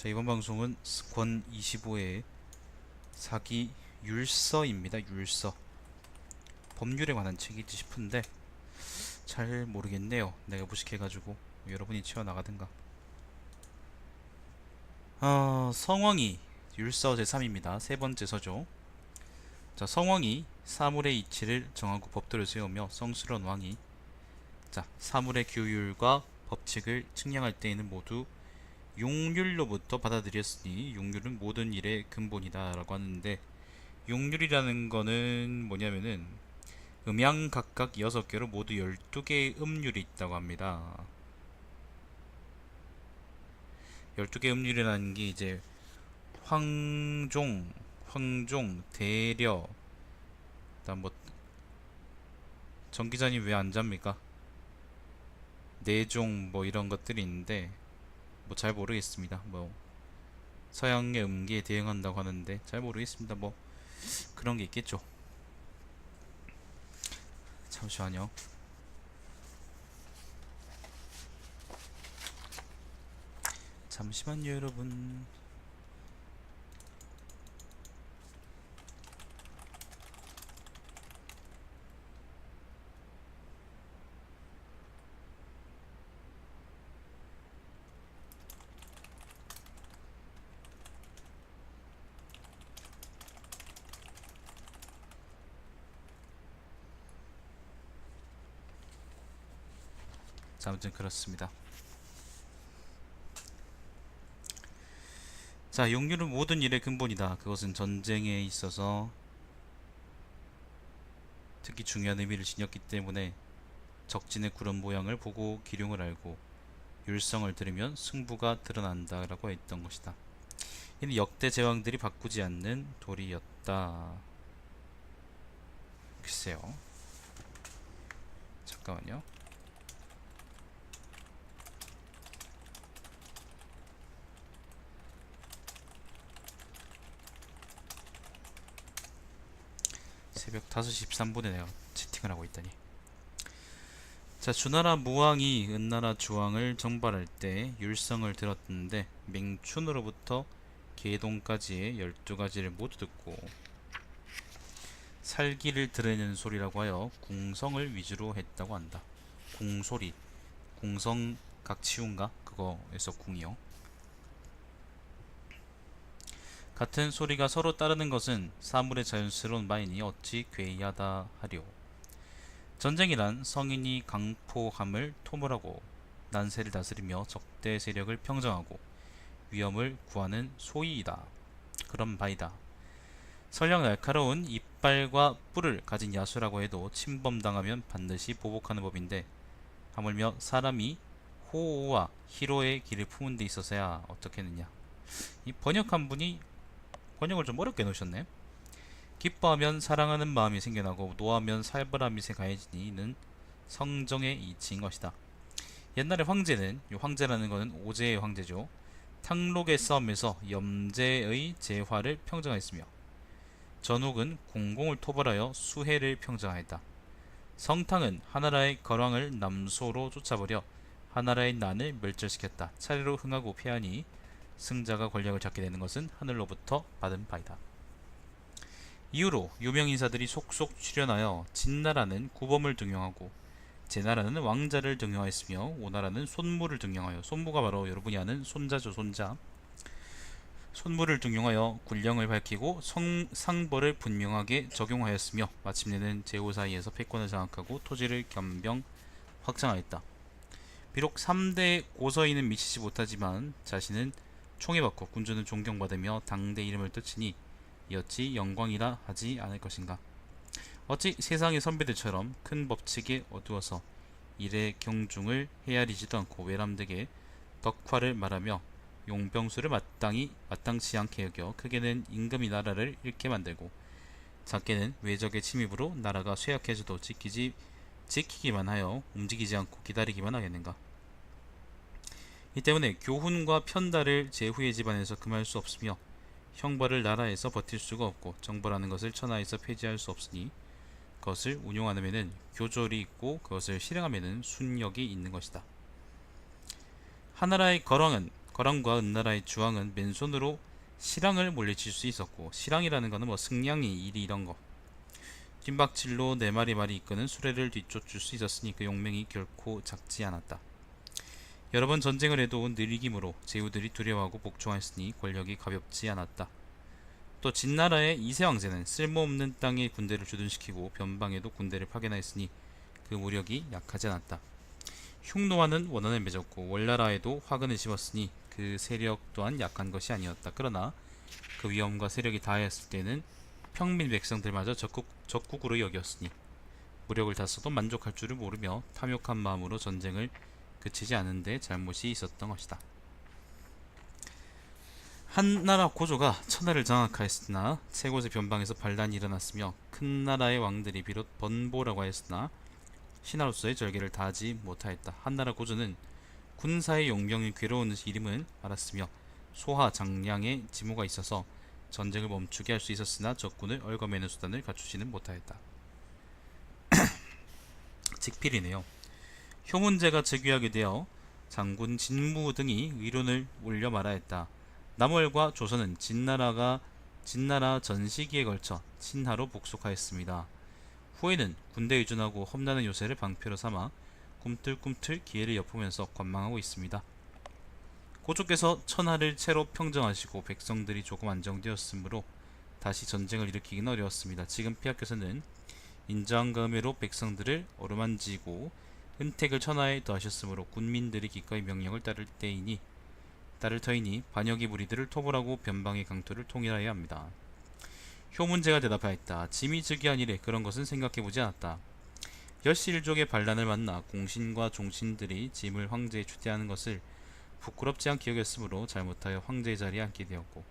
자, 이번 방송은 권 25의 사기 율서입니다. 율서. 법률에 관한 책이지 싶은데 잘 모르겠네요. 내가 무식해가지고 여러분이 채워나가든가. 성왕이 율서 제3입니다. 세 번째 서죠. 자, 성왕이 사물의 이치를 정하고 법도를 세우며 성스러운 왕이 사물의 규율과 법칙을 측량할 때에는 모두 용률로부터 받아들였으니 용률은 모든 일의 근본이다 라고 하는데, 용률이라는 거는 뭐냐면은 음양 각각 6개로 모두 12개의 음률이 있다고 합니다. 12개의 음률이라는 게 이제 황종, 대려, 그다음 뭐 전기자님 왜 안 잡니까? 내종 뭐 이런 것들이 있는데 뭐 잘 모르겠습니다. 뭐 서양의 음기에 대응한다고 하는데 잘 모르겠습니다. 뭐 그런 게 있겠죠. 잠시만요. 잠시만요, 여러분. 자, 아무튼 그렇습니다. 자, 용률은 모든 일의 근본이다. 그것은 전쟁에 있어서 특히 중요한 의미를 지녔기 때문에 적진의 구름 모양을 보고 기륭을 알고 율성을 들으면 승부가 드러난다 라고 했던 것이다. 이는 역대 제왕들이 바꾸지 않는 도리였다. 글쎄요, 잠깐만요. 새벽 5시 13분에 내가 채팅을 하고 있다니. 자, 주나라 무왕이 은나라 주왕을 정발할 때 율성을 들었는데 맹춘으로부터 계동까지의 12가지를 모두 듣고 살기를 드러내는 소리라고 하여 궁성을 위주로 했다고 한다. 궁소리, 궁성 각치운가? 그거에서 궁이요. 같은 소리가 서로 따르는 것은 사물의 자연스러운 마인이 어찌 괴이하다 하리오. 전쟁이란 성인이 강포함을 토벌하고 난세를 다스리며 적대 세력을 평정하고 위험을 구하는 소이이다. 그런 바이다. 설령 날카로운 이빨과 뿔을 가진 야수라고 해도 침범당하면 반드시 보복하는 법인데, 하물며 사람이 호오와 희로의 길을 품은 데 있어서야 어떻겠느냐. 이 번역한 분이 번역을 좀 어렵게 놓으셨네. 기뻐하면 사랑하는 마음이 생겨나고 노하면 살벌함이 가해지니 이는 성정의 이치인 것이다. 옛날에 황제는, 이 황제라는 것은 오제의 황제죠, 탕록의 싸움에서 염제의 제화를 평정하였으며 전욱은 공공을 토벌하여 수해를 평정하였다. 성탕은 하나라의 거왕을 남소로 쫓아버려 하나라의 난을 멸절시켰다. 차례로 흥하고 패하니 승자가 권력을 잡게 되는 것은 하늘로부터 받은 바이다. 이후로 유명인사들이 속속 출연하여 진나라는 구범을 등용하고 제나라는 왕자를 등용하였으며 오나라는 손무를 등용하여, 손무가 바로 여러분이 아는 손자죠, 손자. 손무를 등용하여 군령을 밝히고 상벌을 분명하게 적용하였으며 마침내는 제후 사이에서 패권을 장악하고 토지를 겸병 확장하였다. 비록 3대 고서인은 미치지 못하지만 자신은 총애받고 군주는 존경받으며 당대 이름을 뜻치니 이어찌 영광이라 하지 않을 것인가. 어찌 세상의 선비들처럼 큰 법칙에 어두워서 일의 경중을 헤아리지도 않고 외람되게 덕화를 말하며 용병수를 마땅치 않게 여겨 크게는 임금이 나라를 잃게 만들고 작게는 외적의 침입으로 나라가 쇠약해져도 지키기만 하여 움직이지 않고 기다리기만 하겠는가. 이 때문에 교훈과 편달을 제후의 집안에서 금할 수 없으며 형벌을 나라에서 버틸 수가 없고 정벌하는 것을 천하에서 폐지할 수 없으니 그것을 운용하려면은 교절이 있고 그것을 실행하면은 순력이 있는 것이다. 하나라의 거왕은 거란과 은나라의 주왕은 맨손으로 실랑을 물리칠 수 있었고, 실랑이라는 거는 뭐 승냥이, 이리 이런 거, 뜀박질로 네 마리 이끄는 수레를 뒤쫓을 수 있었으니 그 용맹이 결코 작지 않았다. 여러 번 전쟁을 해도 늘 이김으로 제후들이 두려워하고 복종하였으니 권력이 가볍지 않았다. 또 진나라의 이세 왕제는 쓸모없는 땅에 군대를 주둔시키고 변방에도 군대를 파견하였으니 그 무력이 약하지 않았다. 흉노와는 원한을 맺었고 월나라에도 화근을 씹었으니 그 세력 또한 약한 것이 아니었다. 그러나 그 위험과 세력이 다하였을 때는 평민 백성들마저 적국으로 여겼으니 무력을 다 써도 만족할 줄을 모르며 탐욕한 마음으로 전쟁을 그치지 않은 데 잘못이 있었던 것이다. 한나라 고조가 천하를 장악하였으나 세 곳의 변방에서 반란이 일어났으며 큰 나라의 왕들이 비롯 번보라고 하였으나 신하로서의 절개를 다하지 못하였다. 한나라 고조는 군사의 용병이 괴로운 이름을 알았으며 소하 장량의 지모가 있어서 전쟁을 멈추게 할 수 있었으나 적군을 얽어매는 수단을 갖추지는 못하였다. 직필이네요. 효문제가 즉위하게 되어 장군 진무 등이 위론을 올려 말하였다. 남월과 조선은 진나라 전 시기에 걸쳐 친하로 복속하였습니다. 후에는 군대에 의존하고 험난한 요새를 방패로 삼아 꿈틀꿈틀 기회를 엿보면서 관망하고 있습니다. 고조께서 천하를 채로 평정하시고 백성들이 조금 안정되었으므로 다시 전쟁을 일으키기는 어려웠습니다. 지금 폐하께서는 인자함과 음해로 백성들을 어루만지고 은택을 천하에 더하셨으므로 군민들이 기꺼이 명령을 따를 터이니 반역의 무리들을 토벌하고 변방의 강토를 통일하여야 합니다. 효문제가 대답하였다. 짐이 즉위한 이래 그런 것은 생각해보지 않았다. 열시일족의 반란을 만나 공신과 종신들이 짐을 황제에 추대하는 것을 부끄럽지 않게 여겼으므로 잘못하여 황제의 자리에 앉게 되었고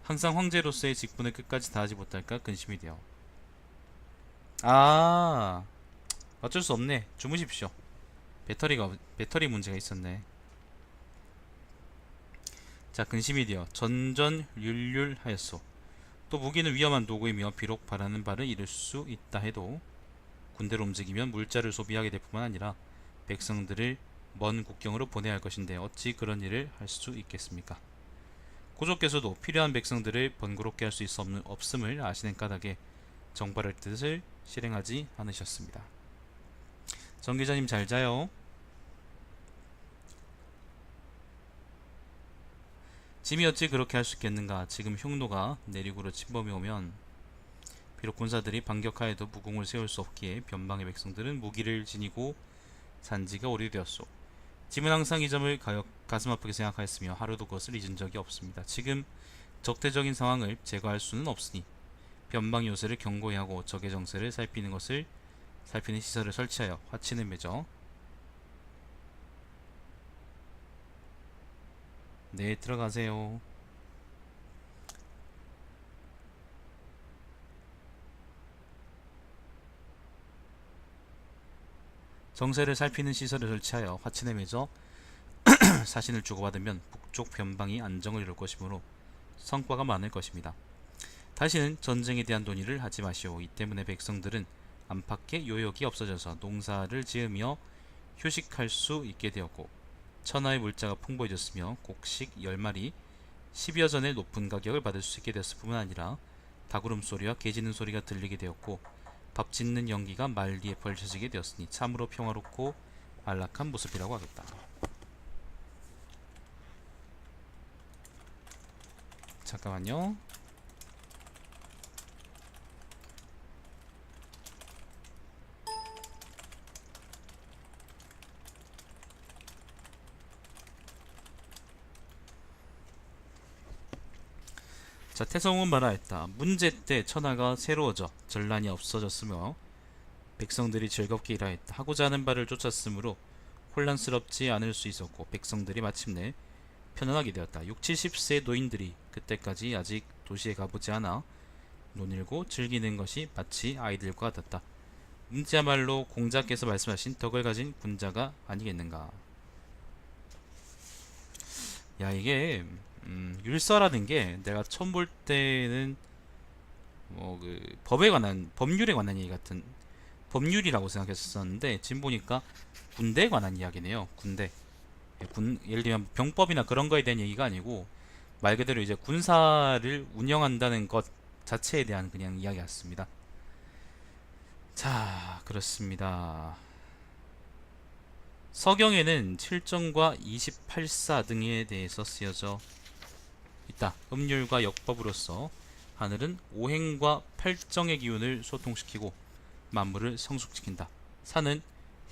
항상 황제로서의 직분을 끝까지 다하지 못할까 근심이 되어 어쩔 수 없네. 주무십시오. 배터리 문제가 있었네. 자, 근심이 되어 전전율율하였소. 또 무기는 위험한 도구이며 비록 바라는 바를 이룰 수 있다 해도 군대로 움직이면 물자를 소비하게 될 뿐만 아니라 백성들을 먼 국경으로 보내야 할 것인데 어찌 그런 일을 할 수 있겠습니까? 고조께서도 필요한 백성들을 번거롭게 할 수 없음을 아시는 까닭에 정발할 뜻을 실행하지 않으셨습니다. 정 기자님 잘 자요. 짐이 어찌 그렇게 할 수 있겠는가. 지금 흉노가 내륙으로 침범해 오면 비록 군사들이 반격하여도 무공을 세울 수 없기에 변방의 백성들은 무기를 지니고 산지가 오래되었소. 짐은 항상 이 점을 가슴 아프게 생각하였으며 하루도 그것을 잊은 적이 없습니다. 지금 적대적인 상황을 제거할 수는 없으니 변방 요새를 경고히 하고 적의 정세를 살피는 시설을 설치하여 화친을 맺어 네, 들어가세요. 정세를 살피는 시설을 설치하여 화친에 맺어 사신을 주고받으면 북쪽 변방이 안정을 이룰 것이므로 성과가 많을 것입니다. 다시는 전쟁에 대한 논의를 하지 마시오. 이 때문에 백성들은 안팎의 요역이 없어져서 농사를 지으며 휴식할 수 있게 되었고 천하의 물자가 풍부해졌으며 곡식 10마리 10여 전의 높은 가격을 받을 수 있게 되었을 뿐만 아니라 닭울음 소리와 개 짖는 소리가 들리게 되었고 밥 짓는 연기가 말리에 펼쳐지게 되었으니 참으로 평화롭고 안락한 모습이라고 하겠다. 잠깐만요. 자, 태성은 말하였다. 문제 때 천하가 새로워져 전란이 없어졌으며 백성들이 즐겁게 일하였다. 하고자 하는 바를 쫓았으므로 혼란스럽지 않을 수 있었고 백성들이 마침내 편안하게 되었다. 6, 70세 노인들이 그때까지 아직 도시에 가보지 않아 논일고 즐기는 것이 마치 아이들과 같았다. 문자말로 공자께서 말씀하신 덕을 가진 군자가 아니겠는가. 야, 이게 율서라는 게 내가 처음 볼 때는 뭐 그 법률에 관한 얘기 같은 법률이라고 생각했었는데 지금 보니까 군대에 관한 이야기네요. 군대. 예를 들면 병법이나 그런 거에 대한 얘기가 아니고 말 그대로 이제 군사를 운영한다는 것 자체에 대한 그냥 이야기였습니다. 자, 그렇습니다. 서경에는 7정과 28사 등에 대해서 쓰여져 있다. 음률과 역법으로서 하늘은 오행과 8정의 기운을 소통시키고 만물을 성숙시킨다. 산은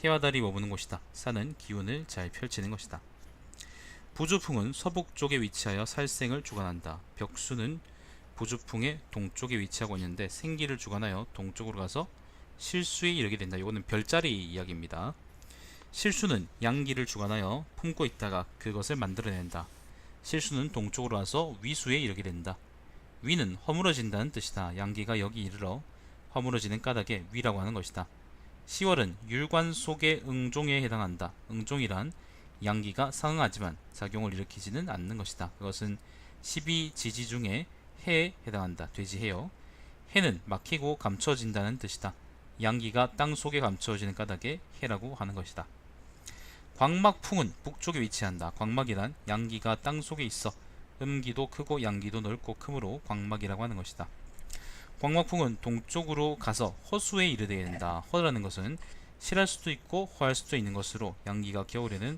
해와 달이 머무는 곳이다. 산은 기운을 잘 펼치는 것이다. 부주풍은 서북쪽에 위치하여 살생을 주관한다. 벽수는 부주풍의 동쪽에 위치하고 있는데 생기를 주관하여 동쪽으로 가서 실수에 이르게 된다. 이거는 별자리 이야기입니다. 실수는 양기를 주관하여 품고 있다가 그것을 만들어낸다. 실수는 동쪽으로 와서 위수에 이르게 된다. 위는 허물어진다는 뜻이다. 양기가 여기 이르러 허물어지는 까닭에 위라고 하는 것이다. 10월은 율관 속의 응종에 해당한다. 응종이란 양기가 상응하지만 작용을 일으키지는 않는 것이다. 그것은 12지지 중에 해에 해당한다. 돼지해요. 해는 막히고 감춰진다는 뜻이다. 양기가 땅 속에 감춰지는 까닭에 해라고 하는 것이다. 광막풍은 북쪽에 위치한다. 광막이란 양기가 땅 속에 있어 음기도 크고 양기도 넓고 크므로 광막이라고 하는 것이다. 광막풍은 동쪽으로 가서 허수에 이르게 된다. 허라는 것은 실할 수도 있고 허할 수도 있는 것으로 양기가 겨울에는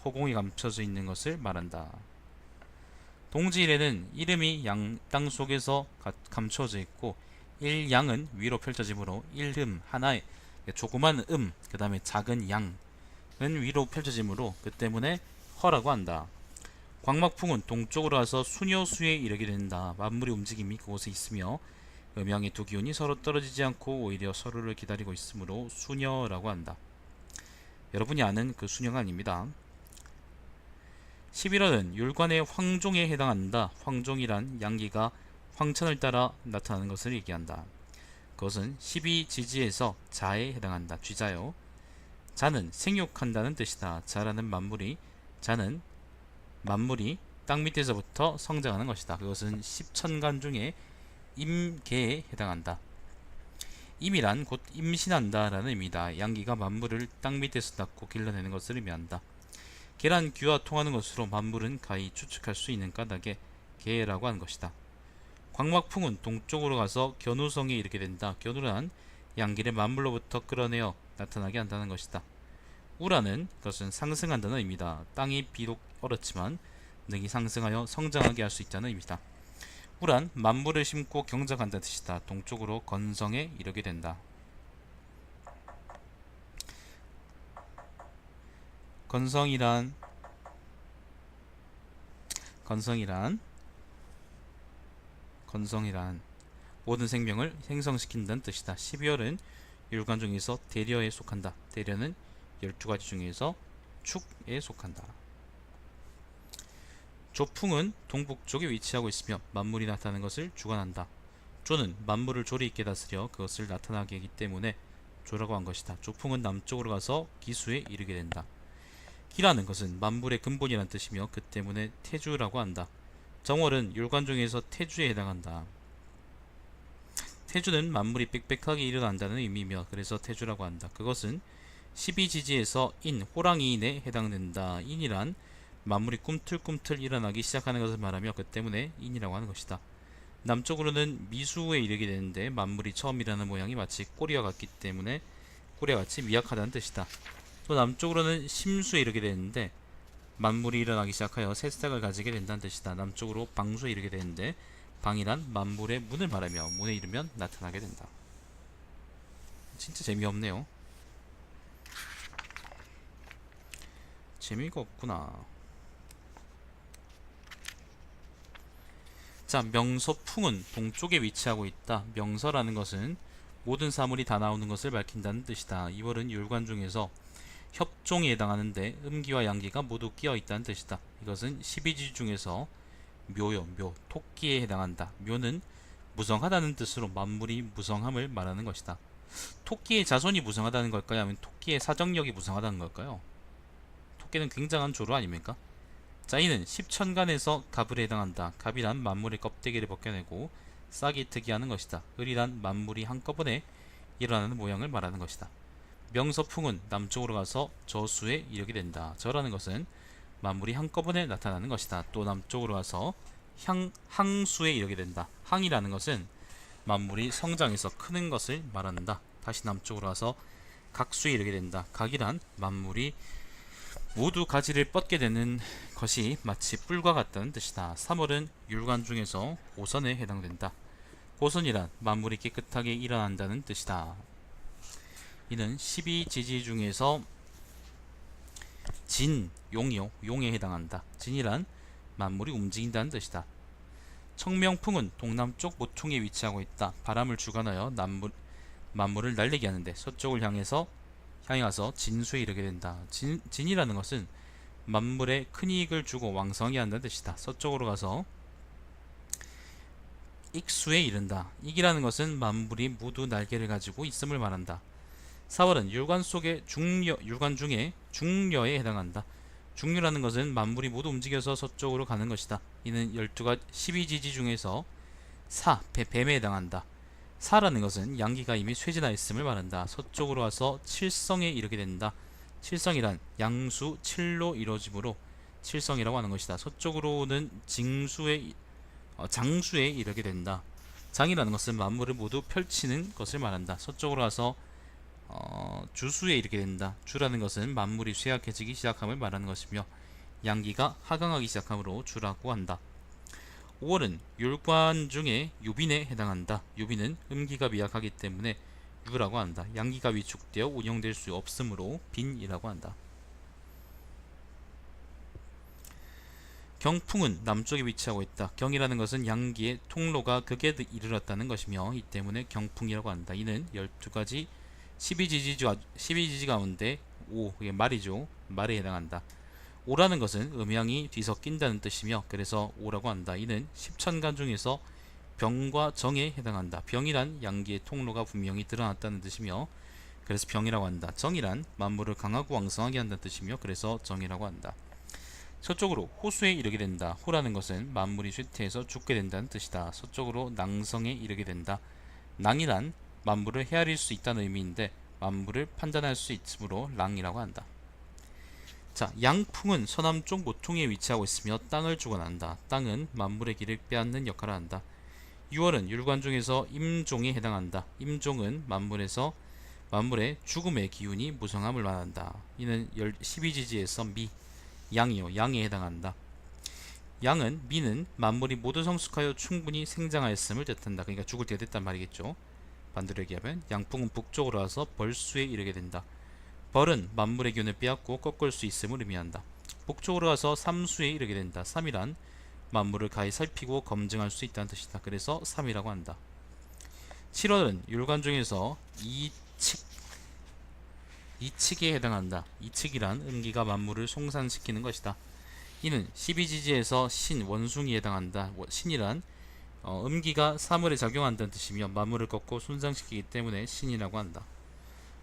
허공에 감춰져 있는 것을 말한다. 동지일에는 이름이 땅 속에서 감춰져 있고 일양은 위로 펼쳐지므로 일음 하나의 조그만 그 다음에 작은 양은 위로 펼쳐지므로 그 때문에 허라고 한다. 광막풍은 동쪽으로 와서 수녀수에 이르게 된다. 만물의 움직임이 그곳에 있으며 음양의 두 기운이 서로 떨어지지 않고 오히려 서로를 기다리고 있으므로 수녀라고 한다. 여러분이 아는 그 수녀가 아닙니다. 11월은 율관의 황종에 해당한다. 황종이란 양기가 황천을 따라 나타나는 것을 얘기한다. 그것은 12지지에서 자에 해당한다. 쥐자요. 자는 생육한다는 뜻이다. 자라는 자는 만물이 땅 밑에서부터 성장하는 것이다. 그것은 10천간 중에 임계에 해당한다. 임이란 곧 임신한다 라는 의미다. 양기가 만물을 땅 밑에서 낳고 길러내는 것을 의미한다. 계란 귀와 통하는 것으로 만물은 가히 추측할 수 있는 까닭에 계라고 하는 것이다. 광막풍은 동쪽으로 가서 견우성에 이르게 된다. 견우란 양기를 만물로부터 끌어내어 나타나게 한다는 것이다. 우라는 것은 상승한다는 의미다. 땅이 비록 얼었지만 능히 상승하여 성장하게 할 수 있다는 의미다. 우란 만물을 심고 경작한다는 뜻이다. 동쪽으로 건성에 이르게 된다. 건성이란 모든 생명을 생성시킨다는 뜻이다. 12월은 율관 중에서 대려에 속한다. 대려는 12가지 중에서 축에 속한다. 조풍은 동북쪽에 위치하고 있으며 만물이 나타나는 것을 주관한다. 조는 만물을 조리 있게 다스려 그것을 나타나게 하기 때문에 조라고 한 것이다. 조풍은 남쪽으로 가서 기수에 이르게 된다. 기라는 것은 만물의 근본이라는 뜻이며 그 때문에 태주라고 한다. 정월은 율관 중에서 태주에 해당한다. 태주는 만물이 빽빽하게 일어난다는 의미며 그래서 태주라고 한다. 그것은 12지지에서 인, 호랑이인에 해당된다. 인이란 만물이 꿈틀꿈틀 일어나기 시작하는 것을 말하며 그 때문에 인이라고 하는 것이다. 남쪽으로는 미수에 이르게 되는데 만물이 처음 일어나는 모양이 마치 꼬리와 같기 때문에 꼬리와 같이 미약하다는 뜻이다. 또 남쪽으로는 심수에 이르게 되는데 만물이 일어나기 시작하여 새싹을 가지게 된다는 뜻이다. 남쪽으로 방수에 이르게 되는데 방이란 만물의 문을 말하며 문에 이르면 나타나게 된다. 진짜 재미없네요. 재미가 없구나. 자, 명서풍은 동쪽에 위치하고 있다. 명서라는 것은 모든 사물이 다 나오는 것을 밝힌다는 뜻이다. 2월은 율관 중에서 협종에 해당하는데 음기와 양기가 모두 끼어 있다는 뜻이다. 이것은 12지 중에서 묘요, 토끼에 해당한다. 묘는 무성하다는 뜻으로 만물이 무성함을 말하는 것이다. 토끼의 자손이 무성하다는 걸까요? 아니면 토끼의 사정력이 무성하다는 걸까요? 토끼는 굉장한 조로 아닙니까? 자, 이는 10천간에서 갑을에 해당한다. 갑이란 만물의 껍데기를 벗겨내고 싹이 트게 하는 것이다. 을이란 만물이 한꺼번에 일어나는 모양을 말하는 것이다. 명서풍은 남쪽으로 가서 저수에 이르게 된다. 저라는 것은 만물이 한꺼번에 나타나는 것이다. 또 남쪽으로 가서 항수에 이르게 된다. 항이라는 것은 만물이 성장해서 크는 것을 말한다. 다시 남쪽으로 가서 각수에 이르게 된다. 각이란 만물이 모두 가지를 뻗게 되는 것이 마치 뿔과 같다는 뜻이다. 3월은 율관 중에서 고선에 해당된다. 고선이란 만물이 깨끗하게 일어난다는 뜻이다. 이는 12지지 중에서 진, 용이요. 용에 해당한다. 진이란 만물이 움직인다는 뜻이다. 청명풍은 동남쪽 모퉁이에 위치하고 있다. 바람을 주관하여 만물을 날리게 하는데 서쪽을 향해서 진수에 이르게 된다. 진이라는 것은 만물에 큰 이익을 주고 왕성하게 한다는 뜻이다. 서쪽으로 가서 익수에 이른다. 익이라는 것은 만물이 모두 날개를 가지고 있음을 말한다. 4월은 율관 중에 중려에 해당한다. 중류라는 것은 만물이 모두 움직여서 서쪽으로 가는 것이다. 이는 12지지 중에서 뱀에 해당한다. 사라는 것은 양기가 이미 쇠진하였음을 말한다. 서쪽으로 와서 칠성에 이르게 된다. 칠성이란 양수 7로 이루어지므로 칠성이라고 하는 것이다. 서쪽으로는 장수에 이르게 된다. 장이라는 것은 만물을 모두 펼치는 것을 말한다. 서쪽으로 와서 주수에 이르게 된다. 주라는 것은 만물이 쇠약해지기 시작함을 말하는 것이며 양기가 하강하기 시작함으로 주라고 한다. 5월은 율관 중에 유빈에 해당한다. 유빈은 음기가 미약하기 때문에 유라고 한다. 양기가 위축되어 운영될 수 없으므로 빈이라고 한다. 경풍은 남쪽에 위치하고 있다. 경이라는 것은 양기의 통로가 극에 이르렀다는 것이며 이 때문에 경풍이라고 한다. 이는 12가지 12지지 가운데 5, 이게 말이죠. 말에 해당한다. 오라는 것은 음양이 뒤섞인다는 뜻이며 그래서 오라고 한다. 이는 십천간 중에서 병과 정에 해당한다. 병이란 양기의 통로가 분명히 드러났다는 뜻이며 그래서 병이라고 한다. 정이란 만물을 강하고 왕성하게 한다는 뜻이며 그래서 정이라고 한다. 서쪽으로 호수에 이르게 된다. 호라는 것은 만물이 쇠퇴해서 죽게 된다는 뜻이다. 서쪽으로 낭성에 이르게 된다. 낭이란 만물을 헤아릴 수 있다는 의미인데 만물을 판단할 수 있으므로 랑이라고 한다. 자, 양풍은 서남쪽 모퉁이에 위치하고 있으며 땅을 주관한다. 땅은 만물의 길을 빼앗는 역할을 한다. 6월은 율관 중에서 임종에 해당한다. 임종은 만물의 죽음의 기운이 무성함을 말한다. 이는 12지지에서 양이요. 양에 해당한다. 미는 만물이 모두 성숙하여 충분히 생장하였음을 뜻한다. 그러니까 죽을 때가 됐단 말이겠죠. 반대로 얘기하면 양풍은 북쪽으로 와서 벌수에 이르게 된다. 벌은 만물의 기운을 빼앗고 꺾을 수 있음을 의미한다. 북쪽으로 가서 삼수에 이르게 된다. 삼이란 만물을 가히 살피고 검증할 수 있다는 뜻이다. 그래서 삼이라고 한다. 7월은 율관 중에서 이측에 해당한다. 이측이란 음기가 만물을 송산시키는 것이다. 이는 12지지에서 원숭이에 해당한다. 신이란 음기가 사물에 작용한다는 뜻이며 만물을 꺾고 손상시키기 때문에 신이라고 한다.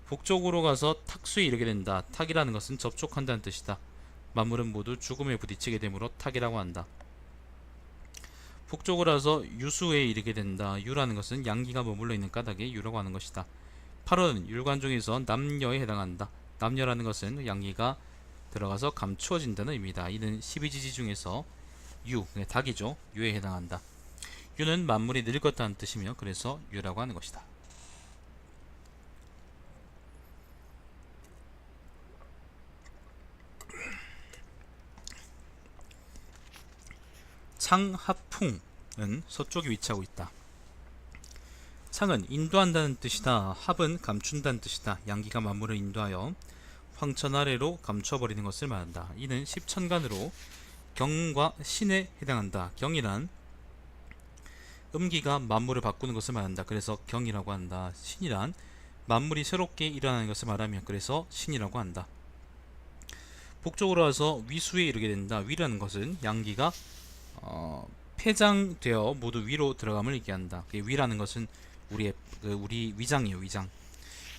북쪽으로 가서 탁수에 이르게 된다. 탁이라는 것은 접촉한다는 뜻이다. 만물은 모두 죽음에 부딪히게 되므로 탁이라고 한다. 북쪽으로 가서 유수에 이르게 된다. 유라는 것은 양기가 머물러 있는 까닭에 유라고 하는 것이다. 8월은 율관 중에서 남녀에 해당한다. 남녀라는 것은 양기가 들어가서 감추어진다는 의미다. 이는 12지지 중에서 닭이죠. 유에 해당한다. 유는 만물이 늙었다는 뜻이며 그래서 유라고 하는 것이다. 창합풍은 서쪽에 위치하고 있다. 창은 인도한다는 뜻이다. 합은 감춘다는 뜻이다. 양기가 만물을 인도하여 황천 아래로 감춰버리는 것을 말한다. 이는 십천간으로 경과 신에 해당한다. 경이란 음기가 만물을 바꾸는 것을 말한다. 그래서 경이라고 한다. 신이란 만물이 새롭게 일어나는 것을 말하며 그래서 신이라고 한다. 북쪽으로 와서 위수에 이르게 된다. 위라는 것은 양기가 폐장되어 모두 위로 들어감을 얘기한다. 위라는 것은 우리 위장이에요. 위장.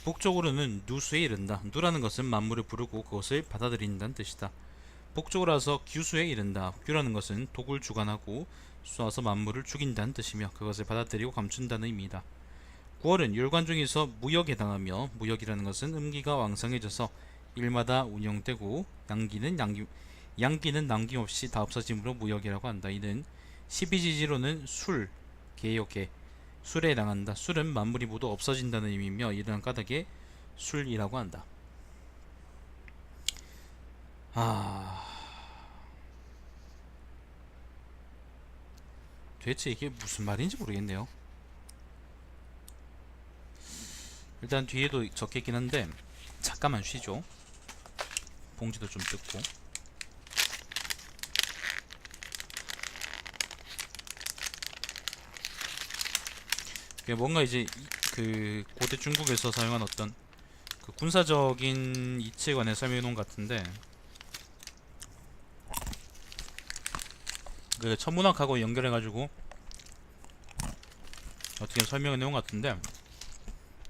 북쪽으로는 누수에 이른다. 누라는 것은 만물을 부르고 그것을 받아들인다는 뜻이다. 북쪽으로 와서 규수에 이른다. 규라는 것은 독을 주관하고 쏘아서 만물을 죽인다는 뜻이며 그것을 받아들이고 감춘다는 의미이다. 9월은 율관 중에서 무역에 해당하며 무역이라는 것은 음기가 왕성해져서 일마다 운영되고 양기는 남김없이 다 없어짐으로 무역이라고 한다. 이는 12지지로는 술, 개요 개, 술에 해당한다. 술은 만물이 모두 없어진다는 의미이며 이러한 까닭에 술이라고 한다. 도대체 이게 무슨 말인지 모르겠네요. 일단 뒤에도 적혀있긴 한데 잠깐만 쉬죠. 봉지도 좀 뜯고. 뭔가 이제 그 고대 중국에서 사용한 어떤 그 군사적인 이치에 관해 설명해 놓은 것 같은데, 그 천문학하고 연결해 가지고 어떻게 설명해 놓은 것 같은데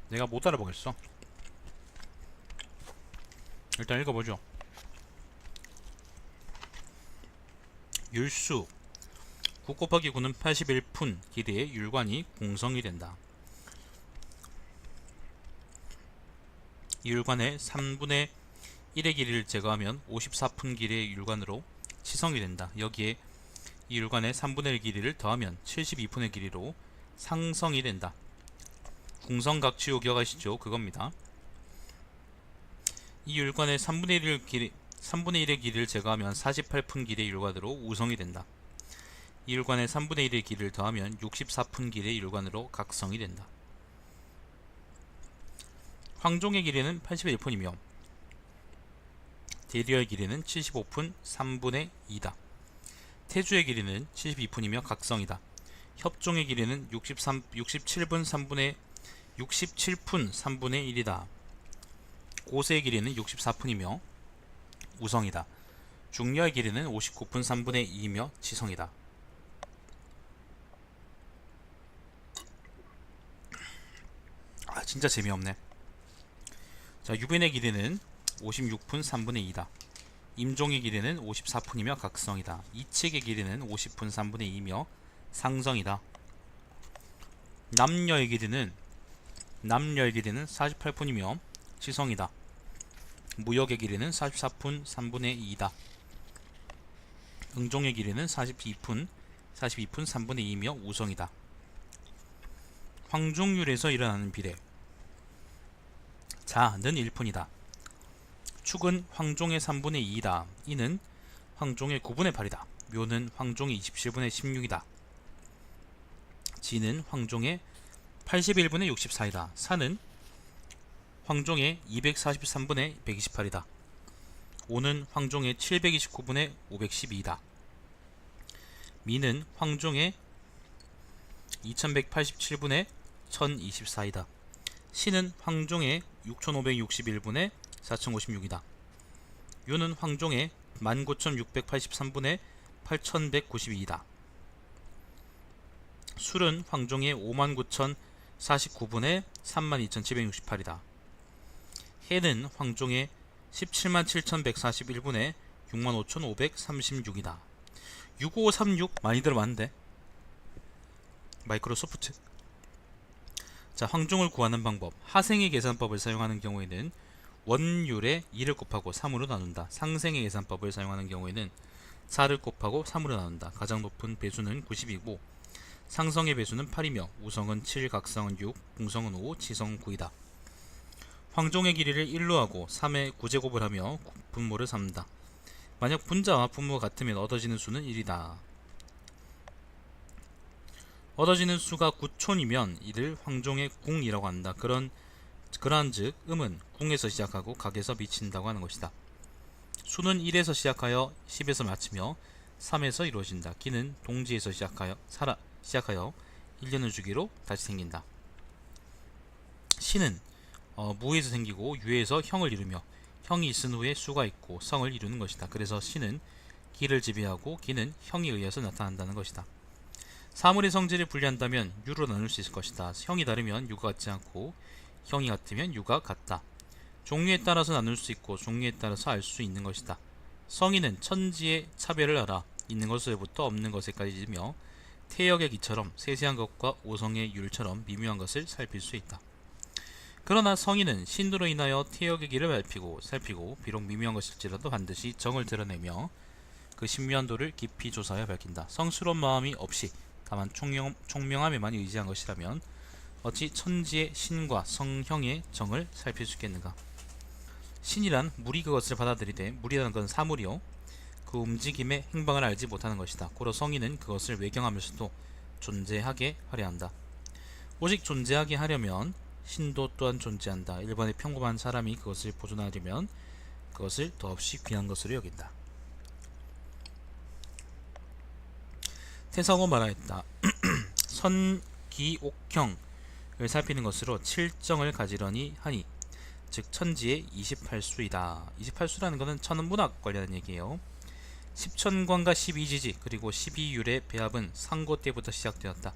내가 못 알아보겠어. 일단 읽어보죠. 율수 9 곱하기 9는 81푼 길이의 율관이 공성이 된다. 이 율관의 3분의 1의 길이를 제거하면 54푼 길이의 율관으로 치성이 된다. 여기에 이 율관의 3분의 1 길이를 더하면 72푼의 길이로 상성이 된다. 궁성각취호 기억하시죠? 그겁니다. 이 율관의 3분의 1의 길이를 제거하면 48푼 길이의 율관으로 우성이 된다. 이 율관의 3분의 1의 길이를 더하면 64푼 길이의 율관으로 각성이 된다. 황종의 길이는 81푼이며 대리어의 길이는 75푼 3분의 2다. 태주의 길이는 72푼이며 각성이다. 협종의 길이는 67푼 3분의 1이다. 고세의 길이는 64푼이며 우성이다. 중려의 길이는 59푼 3분의 2이며 치성이다. 진짜 재미없네. 자, 유빈의 길이는 56푼 3분의 2다. 임종의 길이는 54푼이며 각성이다. 이측의 길이는 50푼 3분의 2이며 상성이다. 남녀의 길이는 48푼이며 치성이다. 무역의 길이는 44푼 3분의 2다. 응종의 길이는 42푼 3분의 2이며 우성이다. 황종률에서 일어나는 비례. 자는 1푼이다. 축은 황종의 3분의 2이다. 이는 황종의 9분의 8이다. 묘는 황종의 27분의 16이다. 지는 황종의 81분의 64이다. 사는 황종의 243분의 128이다. 오는 황종의 729분의 512이다. 미는 황종의 2187분의 1024이다. 시는 황종의 6561분의 4056이다. 유는 황종의 19683분의 8192이다. 술은 황종의 59049분의 32768이다. 해는 황종의 177,141분의 65,536이다. 6536 많이 들어봤는데 마이크로소프트. 자, 황종을 구하는 방법. 하생의 계산법을 사용하는 경우에는 원율에 2를 곱하고 3으로 나눈다. 상생의 계산법을 사용하는 경우에는 4를 곱하고 3으로 나눈다. 가장 높은 배수는 90이고 상성의 배수는 8이며 우성은 7, 각성은 6, 궁성은 5, 치성은 9이다. 황종의 길이를 1로 하고 3의 9제곱을 하며 분모를 삼는다. 만약 분자와 분모가 같으면 얻어지는 수는 1이다. 얻어지는 수가 9촌이면 이를 황종의 궁이라고 한다. 그러한즉 음은 궁에서 시작하고 각에서 미친다고 하는 것이다. 수는 1에서 시작하여 10에서 마치며 3에서 이루어진다. 기는 동지에서 시작하여 1년을 주기로 다시 생긴다. 시는 무에서 생기고 유에서 형을 이루며 형이 있은 후에 수가 있고 성을 이루는 것이다. 그래서 시는 기를 지배하고 기는 형에 의해서 나타난다는 것이다. 사물의 성질을 분리한다면 유로 나눌 수 있을 것이다. 형이 다르면 유가 같지 않고 형이 같으면 유가 같다. 종류에 따라서 나눌 수 있고 종류에 따라서 알 수 있는 것이다. 성인은 천지의 차별을 알아 있는 것에부터 없는 것에까지며 태역의 기처럼 세세한 것과 오성의 율처럼 미묘한 것을 살필 수 있다. 그러나 성인은 신도로 인하여 태역의 길을 살피고 비록 미묘한 것일지라도 반드시 정을 드러내며 그 신묘한도를 깊이 조사하여 밝힌다. 성스러운 마음이 없이 다만 총명함에만 의지한 것이라면 어찌 천지의 신과 성형의 정을 살필 수 있겠는가. 신이란 물이 그것을 받아들이되 물이라는 것은 사물이요 그 움직임의 행방을 알지 못하는 것이다. 고로 성인은 그것을 외경하면서도 존재하게 하려 한다. 오직 존재하게 하려면 신도 또한 존재한다. 일본의 평범한 사람이 그것을 보존하려면 그것을 더없이 귀한 것으로 여긴다. 태성은 말하였다. 선기옥형을 살피는 것으로 칠정을 가지려니 하니 즉 천지의 28수이다. 28수라는 것은 천문학 관련한 얘기예요. 10천관과 12지지 그리고 12율의 배합은 상고 때부터 시작되었다.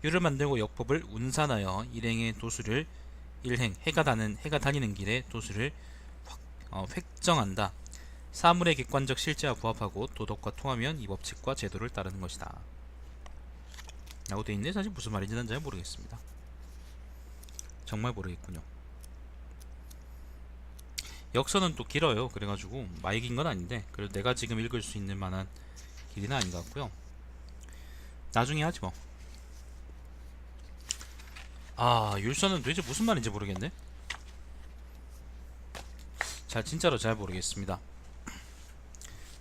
율을 만들고 역법을 운산하여 일행의 도수를 일행 해가 다니는 길에 도수를 획정한다. 사물의 객관적 실제와 부합하고 도덕과 통하면 이 법칙과 제도를 따르는 것이다. 라고 되어있는데 사실 무슨 말인지는 잘 모르겠습니다. 정말 모르겠군요. 역서는 또 길어요. 그래가지고 많이 긴 건 아닌데 그래도 내가 지금 읽을 수 있는 만한 길이는 아닌 것 같고요. 나중에 하지 뭐. 율서는 도대체 무슨 말인지 모르겠네. 진짜로 잘 모르겠습니다.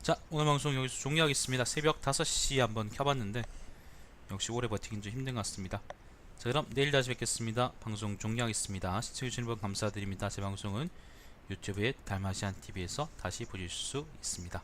자, 오늘 방송 여기서 종료하겠습니다. 새벽 5시에 한번 켜봤는데 역시 오래 버티긴 좀 힘든 것 같습니다. 자, 그럼 내일 다시 뵙겠습니다. 방송 종료하겠습니다. 시청해주신 분 감사드립니다. 제 방송은 유튜브의 달마시안TV에서 다시 보실 수 있습니다.